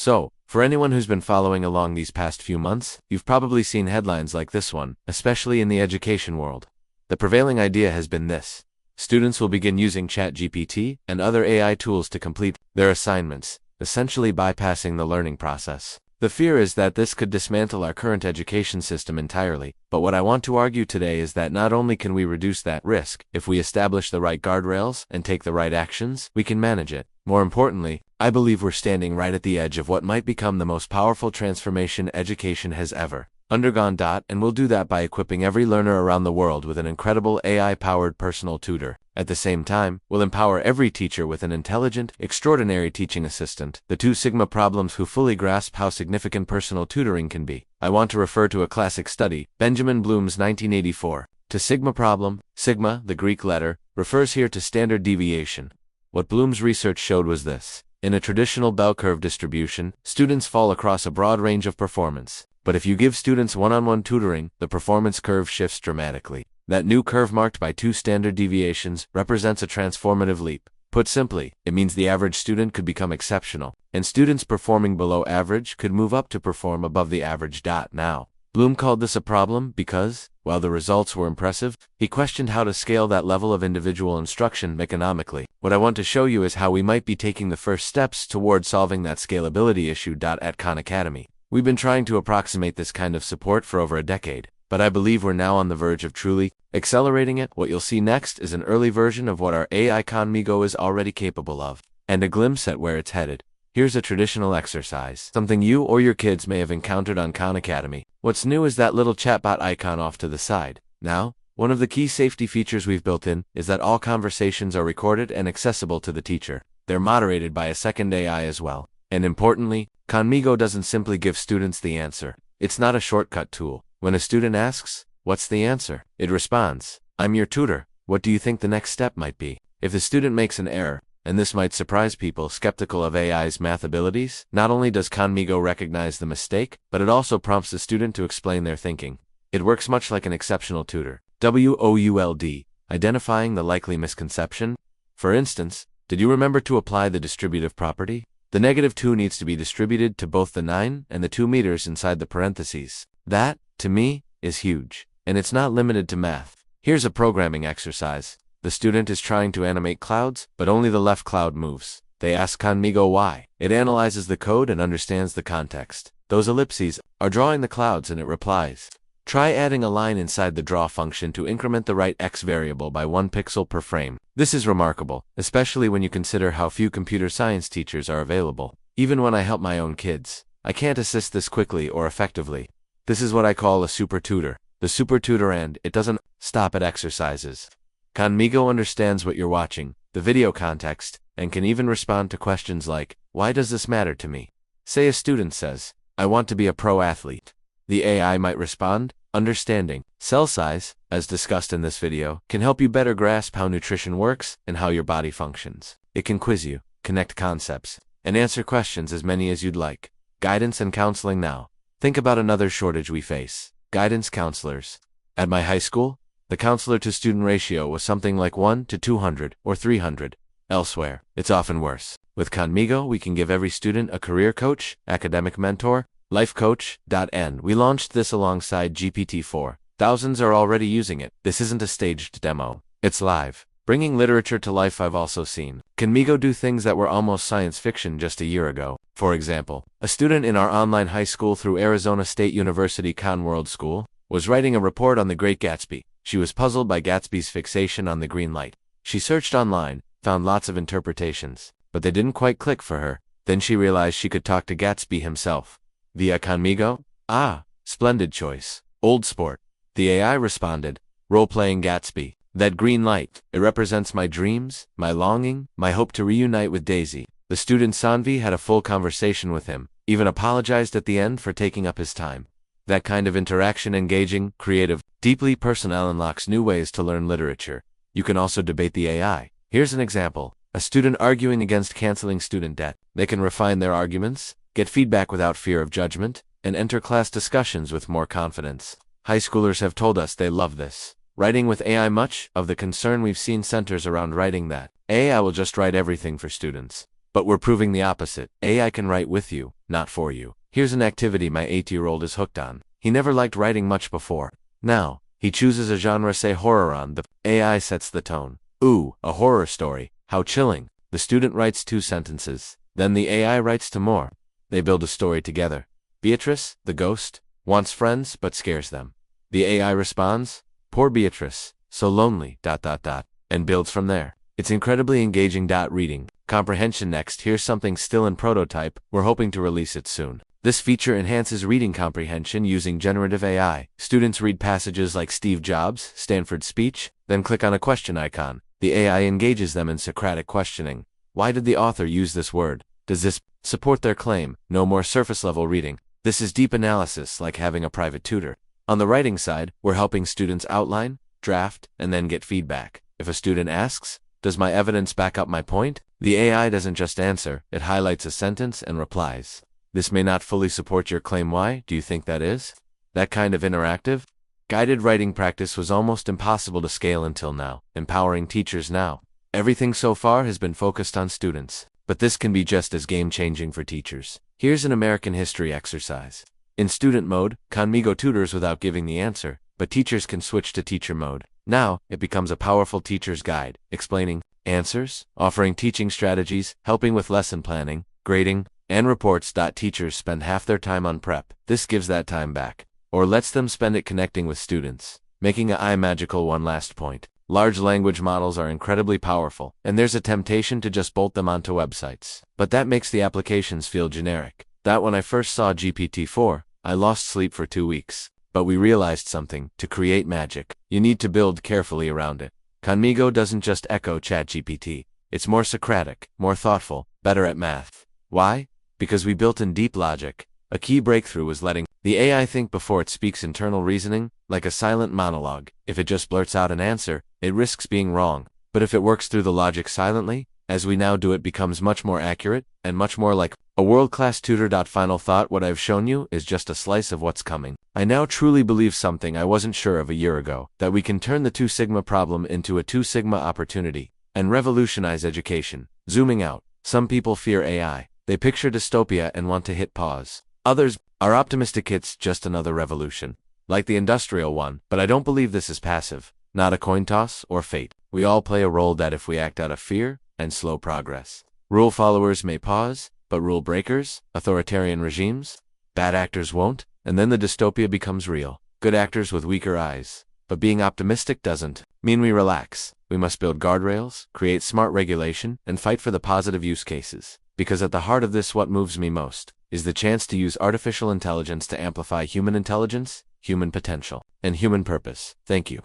So, for anyone who's been following along these past few months, you've probably seen headlines like this one, especially in the education world. The prevailing idea has been this: students will begin using ChatGPT and other AI tools to complete their assignments, essentially bypassing the learning process. The fear is that this could dismantle our current education system entirely, but what I want to argue today is that not only can we reduce that risk, if we establish the right guardrails and take the right actions, we can manage it. More importantly, I believe we're standing right at the edge of what might become the most powerful transformation education has ever undergone. And we'll do that by equipping every learner around the world with an incredible AI-powered personal tutor. At the same time, we'll empower every teacher with an intelligent, extraordinary teaching assistant, the two sigma problems who fully grasp how significant personal tutoring can be. I want to refer to a classic study, Benjamin Bloom's 1984. To sigma problem, sigma, the Greek letter, refers here to standard deviation. What Bloom's research showed was this: in a traditional bell curve distribution, students fall across a broad range of performance. But if you give students one-on-one tutoring, the performance curve shifts dramatically. That new curve marked by 2 standard deviations represents a transformative leap. Put simply, it means the average student could become exceptional, and students performing below average could move up to perform above the average. Now, Bloom called this a problem because, while the results were impressive, he questioned how to scale that level of individual instruction economically. What I want to show you is how we might be taking the first steps toward solving that scalability issue. At Khan Academy, we've been trying to approximate this kind of support for over a decade, but I believe we're now on the verge of truly accelerating it. What you'll see next is an early version of what our AI Khanmigo is already capable of, and a glimpse at where it's headed. Here's a traditional exercise, something you or your kids may have encountered on Khan Academy. What's new is that little chatbot icon off to the side. Now, one of the key safety features we've built in is that all conversations are recorded and accessible to the teacher. They're moderated by a second AI as well. And importantly, Khanmigo doesn't simply give students the answer. It's not a shortcut tool. When a student asks, "What's the answer?" it responds, "I'm your tutor. What do you think the next step might be?" If the student makes an error, and this might surprise people skeptical of AI's math abilities, not only does Khanmigo recognize the mistake, but it also prompts the student to explain their thinking. It works much like an exceptional tutor. WOULD, identifying the likely misconception. For instance, did you remember to apply the distributive property? The -2 needs to be distributed to both the 9 and the 2 meters inside the parentheses. That, to me, is huge. And it's not limited to math. Here's a programming exercise. The student is trying to animate clouds, but only the left cloud moves. They ask Khanmigo why. It analyzes the code and understands the context. Those ellipses are drawing the clouds, and it replies. Try adding a line inside the draw function to increment the right x variable by 1 pixel per frame. This is remarkable, especially when you consider how few computer science teachers are available. Even when I help my own kids, I can't assist this quickly or effectively. This is what I call a super tutor. The super tutor, and it doesn't stop at exercises. Khanmigo understands what you're watching, the video context, and can even respond to questions like, "Why does this matter to me?" Say a student says, "I want to be a pro athlete." The AI might respond, "Understanding cell size, as discussed in this video, can help you better grasp how nutrition works and how your body functions." It can quiz you, connect concepts, and answer questions as many as you'd like. Guidance and counseling now. Think about another shortage we face: guidance counselors. At my high school, the counselor-to-student ratio was something like 1 to 200 or 300. Elsewhere, it's often worse. With Khanmigo, we can give every student a career coach, academic mentor, life coach. And we launched this alongside GPT-4. Thousands are already using it. This isn't a staged demo. It's live. Bringing literature to life. I've also seen Khanmigo do things that were almost science fiction just a year ago. For example, a student in our online high school through Arizona State University Khan World School was writing a report on The Great Gatsby. She was puzzled by Gatsby's fixation on the green light. She searched online, found lots of interpretations, but they didn't quite click for her. Then she realized she could talk to Gatsby himself. Via Khanmigo? Ah, splendid choice. Old sport. The AI responded, "Role-playing Gatsby. That green light, it represents my dreams, my longing, my hope to reunite with Daisy." The student Sanvi had a full conversation with him, even apologized at the end for taking up his time. That kind of interaction, engaging, creative, deeply personal, unlocks new ways to learn literature. You can also debate the AI. Here's an example. A student arguing against canceling student debt. They can refine their arguments, get feedback without fear of judgment, and enter class discussions with more confidence. High schoolers have told us they love this. Writing with AI. Much of the concern we've seen centers around writing that AI will just write everything for students. But we're proving the opposite. AI can write with you, not for you. Here's an activity my 8-year-old is hooked on. He never liked writing much before. Now, he chooses a genre, say horror on the AI sets the tone. Ooh, a horror story. How chilling. The student writes 2 sentences. Then the AI writes 2 more. They build a story together. Beatrice, the ghost, wants friends but scares them. The AI responds, poor Beatrice, so lonely, ... and builds from there. It's incredibly engaging. Reading comprehension next. Here's something still in prototype. We're hoping to release it soon. This feature enhances reading comprehension using generative AI. Students read passages like Steve Jobs' Stanford speech, then click on a question icon. The AI engages them in Socratic questioning. Why did the author use this word? Does this support their claim? No more surface-level reading. This is deep analysis, like having a private tutor. On the writing side, we're helping students outline, draft, and then get feedback. If a student asks, does my evidence back up my point? The AI doesn't just answer, it highlights a sentence and replies. This may not fully support your claim. Why do you think that is? That kind of interactive, guided writing practice was almost impossible to scale until now. Empowering teachers now. Everything so far has been focused on students, but this can be just as game-changing for teachers. Here's an American history exercise. In student mode, Khanmigo tutors without giving the answer, but teachers can switch to teacher mode. Now, it becomes a powerful teacher's guide, explaining answers, offering teaching strategies, helping with lesson planning, grading, and reports. Teachers spend half their time on prep. This gives that time back, or lets them spend it connecting with students, making AI magical. One last point. Large language models are incredibly powerful, and there's a temptation to just bolt them onto websites. But that makes the applications feel generic. When I first saw GPT-4, I lost sleep for 2 weeks. But we realized something. To create magic, you need to build carefully around it. Khanmigo doesn't just echo ChatGPT. It's more Socratic, more thoughtful, better at math. Why? Because we built in deep logic. A key breakthrough was letting the AI think before it speaks. Internal reasoning, like a silent monologue. If it just blurts out an answer, it risks being wrong. But if it works through the logic silently, as we now do, it becomes much more accurate, and much more like a world-class tutor. Final thought. What I've shown you is just a slice of what's coming. I now truly believe something I wasn't sure of a year ago, that we can turn the 2 Sigma problem into a 2 Sigma opportunity, and revolutionize education. Zooming out, some people fear AI. They picture dystopia and want to hit pause. Others are optimistic. It's just another revolution, like the industrial one, but I don't believe this is passive, not a coin toss or fate. We all play a role. If we act out of fear and slow progress. Rule followers may pause, but rule breakers, authoritarian regimes, bad actors won't, and then the dystopia becomes real. Good actors with weaker eyes. But being optimistic doesn't mean we relax. We must build guardrails, create smart regulation, and fight for the positive use cases. Because at the heart of this, what moves me most, is the chance to use artificial intelligence to amplify human intelligence, human potential, and human purpose. Thank you.